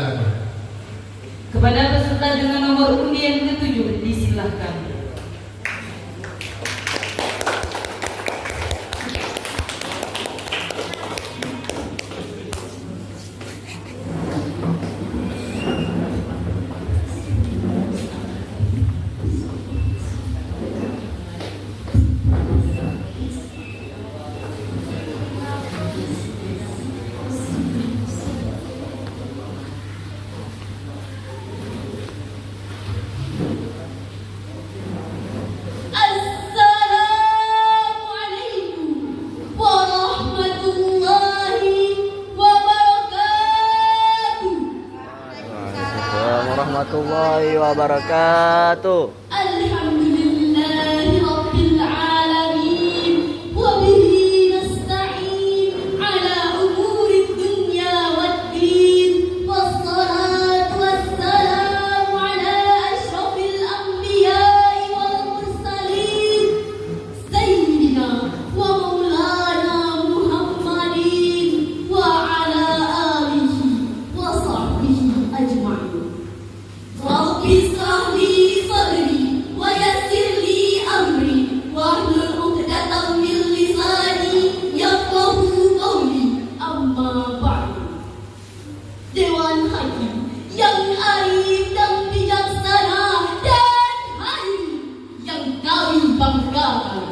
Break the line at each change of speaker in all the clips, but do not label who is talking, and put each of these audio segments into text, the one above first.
persilakan.
Kepada peserta dengan nomor undian ke-7 disilahkan.
Warahmatullahi wabarakatuh.
Alhamdulillahirabbil alamin wa bihi nasta'in ala umurid dunya waddin wassalatu wassalamu ala asyrafil anbiya'i wal mursalin sayyidina wa maulana Muhammadin wa ala alihi wa sahbihi ajma'in. Rabbi ishrah li sadri wa yassir li amri wahlul 'uqdatam min lisani yafqahu qawli. Amma ba'du. Dewan Hakim yang arif dan bijaksana dan hadir yang kami banggakan.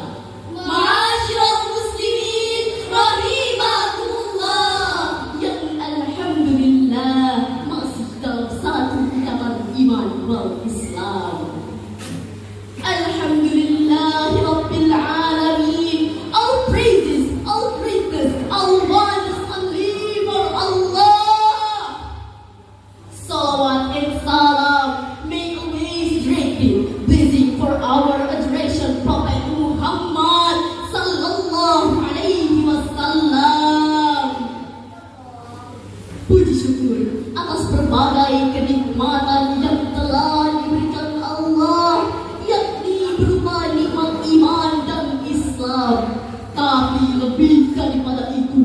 Ma'asyiral muslimin rahimakumullah, yang alhamdulillah masih dalam satu ikatan iman wal Islam. Alhamdulillahirabbil alamin. All praises, all greatness, all wonders only for Allah. Salawat and salam may always draping, blessing for our adoration Prophet Muhammad sallallahu alaihi wasallam. Puji syukur atas berbagai kenikmatan yang telah diberikan Allah, yakni berupa nikmat iman dan Islam. Tapi lebih daripada itu,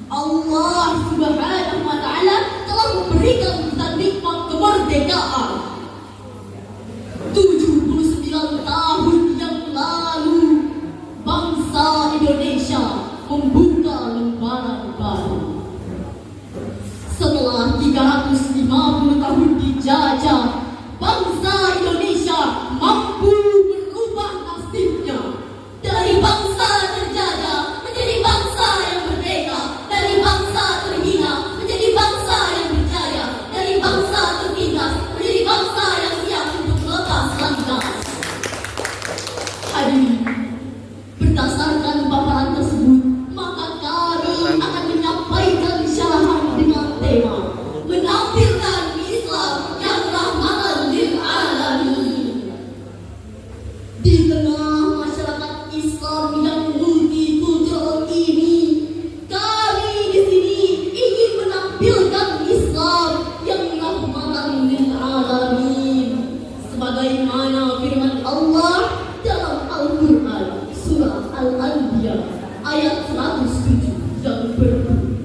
Allah Subhanahu wa Ta'ala telah memberikan kita nikmat kemerdekaan. 79 tahun yang lalu, bangsa Indonesia membuka lembaran baru. Setelah 350 tahun dijajah, bangsa Indonesia mampu merubah nasibnya dari bangsa terjajah menjadi bangsa yang merdeka, dari bangsa terhina menjadi bangsa yang berjaya, dari bangsa tertindas menjadi bangsa yang siap untuk lepas landas. Hadirin, berdasarkan paparan tersebut, maka kami akan menyampaikan syarahan dengan tema menampilkan Islam yang rahmatan lil alamin. Di tengah masyarakat Islam yang multikultural ini, kami di sini ingin menampilkan Islam yang rahmatan lil alamin, sebagaimana firman Allah dalam Al-Quran surah Al-Anbiya ayat 107 yang berbunyi,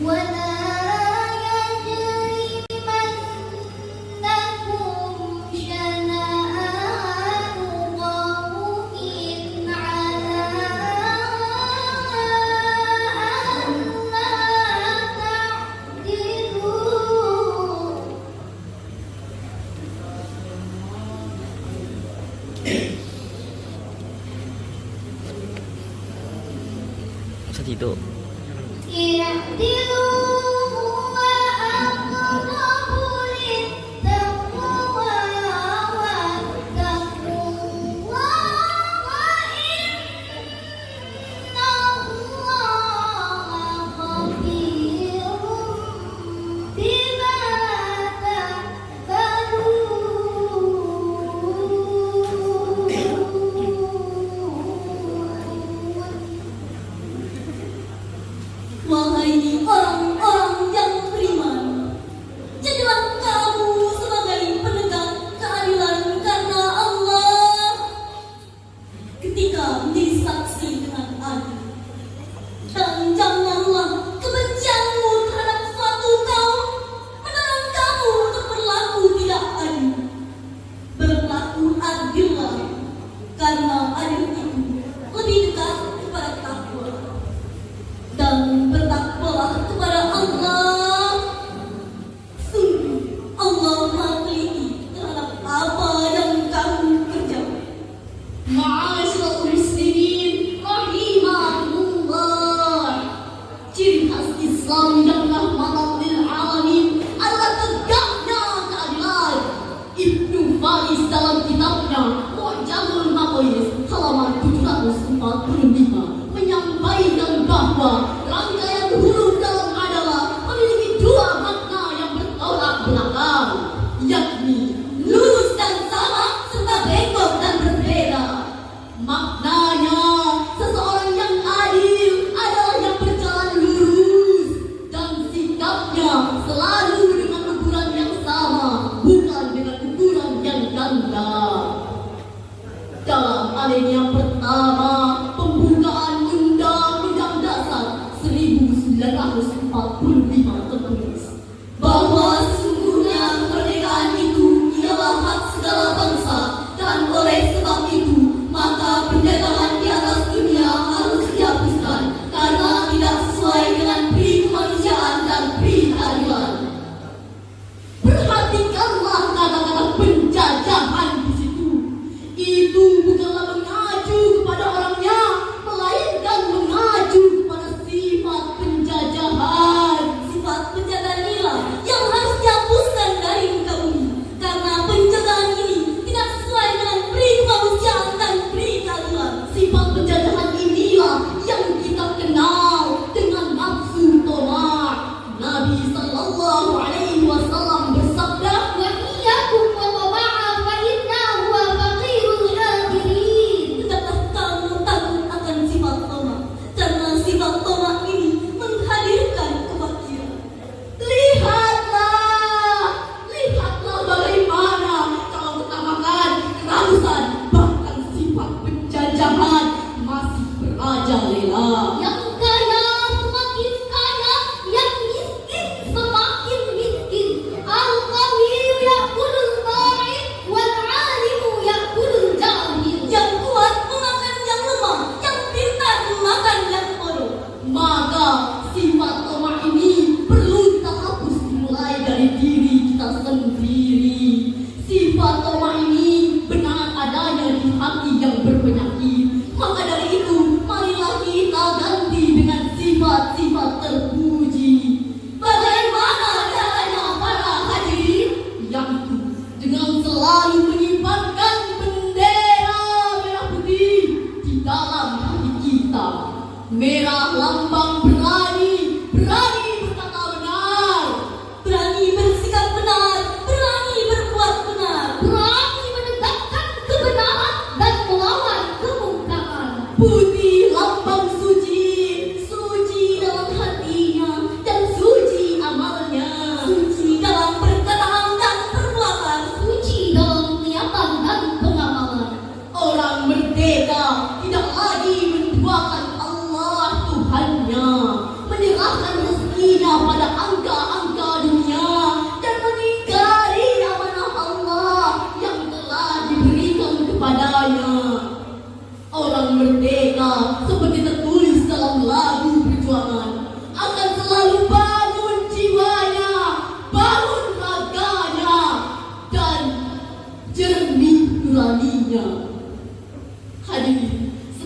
ولا يجرمنكم شنآن قوم على ألا تعدلوا.
Masa gitu?
اعدلوا هو أقرب للتقوى واتقوا الله إن الله خبير بما تعملون. Wahai orang-orang yang beriman, jadilah kamu sebagai penegak keadilan karena Allah ketika menjadi saksi dengan adil. Dan janganlah kebencianmu terhadap suatu kaum menolong kamu untuk berlaku tidak adil. Berlaku adillah, karena adil itu lebih dekat kepada takwa. Dan bertakwalah kepada Allah. Sungguh Allah Maha teliti terhadap apa yang kamu kerjakan. Ma'asyiral muslimin rahimakumullah. Ciri khas Islam yang rahmatan lil alamin adalah tegaknya keadilan. Ibnu Faris dalam kitabnya Mu'jamul Maqayis halaman 745 menyampaikan bahwa rangkaian huruf dalam adalah memiliki dua makna yang bertolak belakang, yakni lurus dan sama serta bengkok dan berbeda. Maknanya, seseorang yang adil adalah yang berjalan lurus dan sikapnya selalu dengan ukuran yang sama, bukan dengan ukuran yang ganda. Dalam alinea pertama pembukaan Undang-Undang Dasar 1945 tertulis bahwa sesungguhnya kemerdekaan itu ialah hak segala bangsa, dan oleh sebab itu maka penjajahan di atas dunia harus dihapuskan karena tidak sesuai dengan pri kemanusiaan dan pri keadilan. Perhatikanlah kata-kata penjajahan di situ. Itu bukanlah mengacu kepada orangnya, melainkan mengacu kepada sifat penjajahan. Sifat penjajahan inilah yang harus dihapuskan dari muka bumi, karena penjajahan ini tidak sesuai dengan pri kemanusiaan dan pri keadilan. Sifat penjajahan inilah yang kita kenal dengan nafsu tamak. Nabi sallallahu alaihi wasallam bersabda, "Wa iyyakum wa tama'a fa innahu faqirul akhirin." Hendaklah kamu takut akan sifat tamak, karena sifat tamak ini menghadirkan kefakiran. Lihatlah bagaimana kalau ketamakan, kerausan, bahkan sifat penjajahan masih merajalela. Yang kaya semakin kaya, yang miskin semakin miskin. Al-qawiyyu ya'kulul dha'if wal 'alimu ya'kulul jahil. Yang kuat memakan yang lemah, yang pintar memakan yang bodoh. Maka sifat tamak ini perlu kita hapus dimulai dari diri kita sendiri. Sifat tamak ini benar adanya di hati yang berpenyakit. Maka dari itu, marilah kita ganti dengan sifat-sifat terpuji. Bagaimana caranya para hadirin? Yaitu dengan selalu menyimpankan bendera merah putih di dalam hati kita. Merah lambang berani, berani berkata benar, berani bersikap benar, berani berbuat benar, berani menegakkan kebenaran dan melawan kemungkaran. Putih lambang suci, suci dalam hatinya dan suci amalnya, suci dalam perkataan dan perbuatan, suci dalam niatan dan pengamalan. Orang merdeka tidak lagi menduakan Allah Tuhannya, menyerahkan rezekinya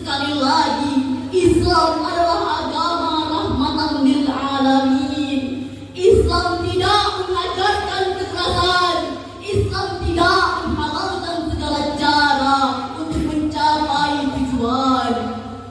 Sekali lagi, Islam adalah agama rahmatan lil alamin. Islam tidak mengajarkan kekerasan. Islam tidak menghalalkan segala cara untuk mencapai tujuan.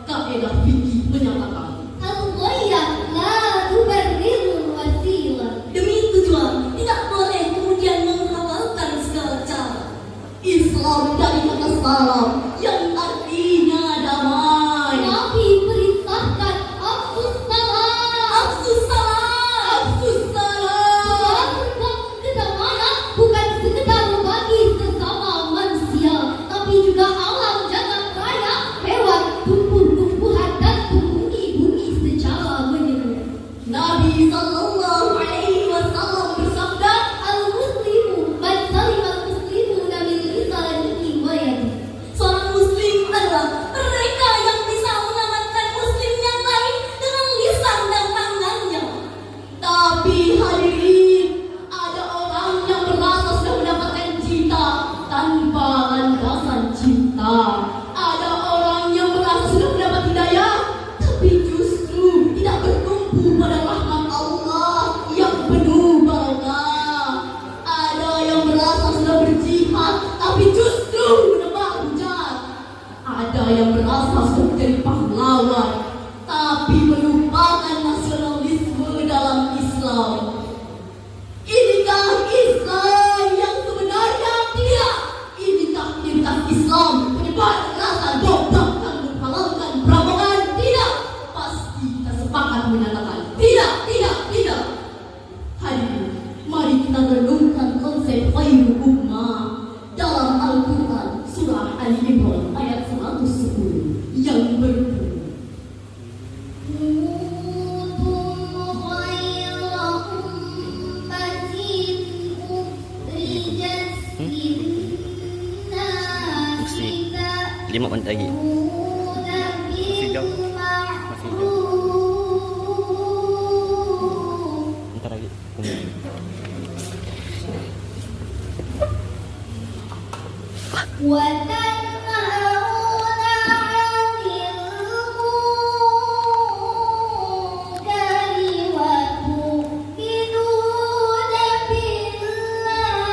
Kaidah fikih menyatakan
Al-ghayah la tubarrirul wasilah.
demi tujuan tidak boleh kemudian menghalalkan segala cara. Islam dari kata salam yang artinya damai.
Nabi perintahkan afsus salam.
Afsus salam, afsus salam.
Sebab kedamaian bukan sekedar bagi sesama manusia, tapi juga alam jagat raya, hewan, tumbuh-tumbuhan dan bumi secara menyeluruh.
Nabi sallallahu alaihi wasallam bersabda,
Al-muslimu man salima al-muslimuna min lisanihi wa yadihi.
seorang muslim adalah mereka yang bisa menyelamatkan muslim yang lain dengan lisan dan tangannya. Tapi hadirin, ada orang yang merasa sudah mendapatkan cinta tanpa landasan cinta. Ada orang yang merasa sudah mendapat hidayah, tapi justru tidak bertumpu pada rahmat Allah yang penuh barakah. Ada yang merasa sudah berjihad, tapi justru menebak hujat. Ada yang merasa sudah menjadi pahlawan, tapi melupakan nasionalisme dalam Islam. Inikah Islam yang sebenarnya? Tidak. Inikah identitas Islam penyebar kekerasan, bahkan menghalalkan perampokan? Tidak. Pasti kita sepakat menyatakan tidak, tidak, tidak. Hadirin, mari kita renungkan konsep khairu ummah dalam Al-Quran surah Ali Imran ayat 110 yang berbunyi,
Kuntum khayra ummatin ukhrijat
Mesti.
lin-nasi
5 menit lagi.
ta'muruna bil
jauh. Masih jauh.
ma'ruf
Ntar lagi.
wa tanhauna 'anil munkari wa tu'minuna billah.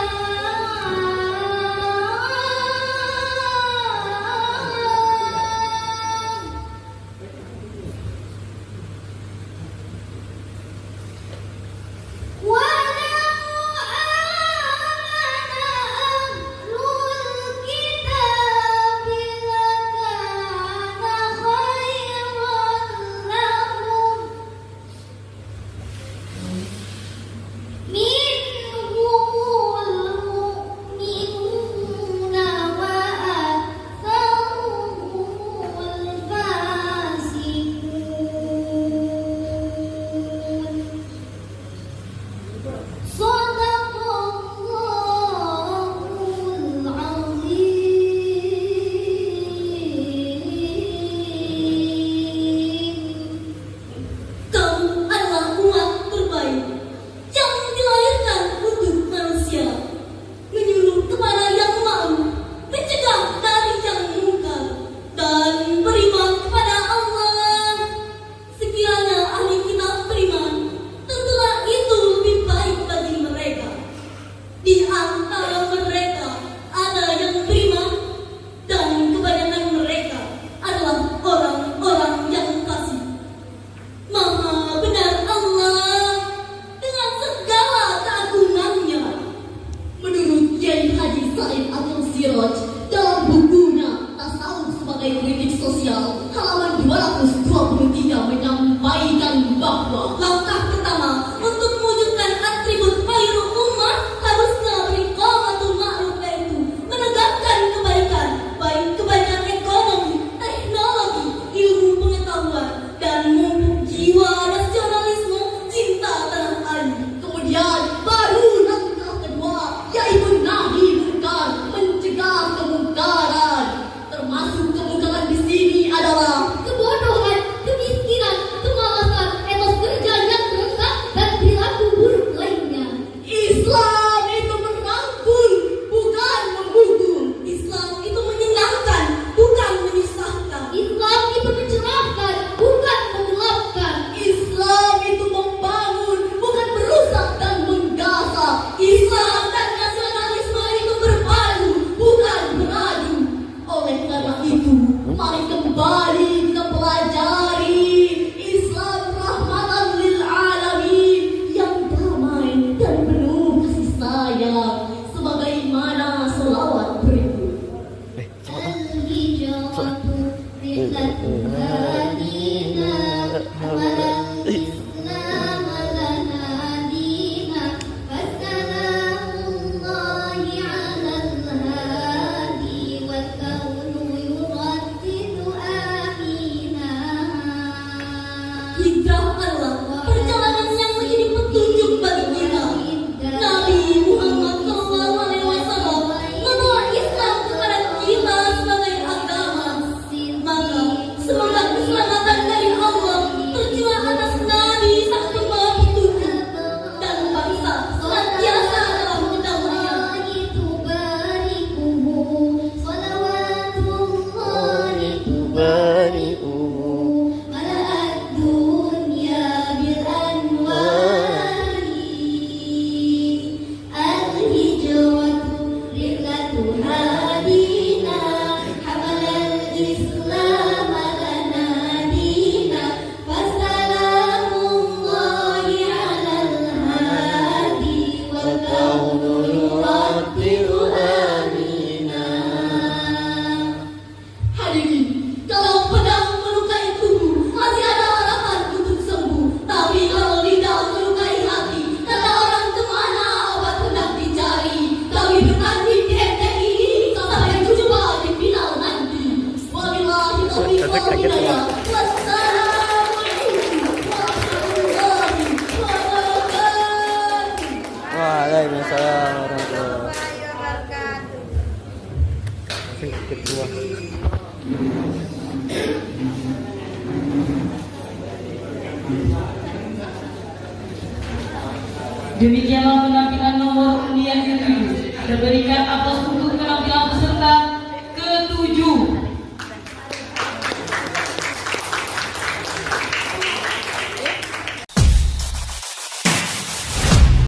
هادينا حمل الإسلام لنا دينا فالسلام الله على الهادي والكون يردد آمينا.
Hijrah adalah perjalanan yang menjadi petunjuk bagi kita. Nabi Muhammad SAW membawa Islam kepada kita sebagai agama. Maka semoga keselamatan dari Allah tercurah atas Nabi sang pembawa petunjuk dan bangsa senantiasa dalam kedaulatan. Hadirin, kalau pedang melukai tubuh masih ada harapan untuk sembuh. Tapi kalau lidah melukai hati, kata orang kemana obat hendak dicari. Kami bertanding di MTI sampai jumpa di final nanti. Wabillahi taufiq wal hidayah. Wassalamualaikum warahmatullahi wabarakatuh.
Waalaikumsalam warahmatullahi kedua.
Demikianlah penampilan nomor undian ke-7. Terberikan aplaus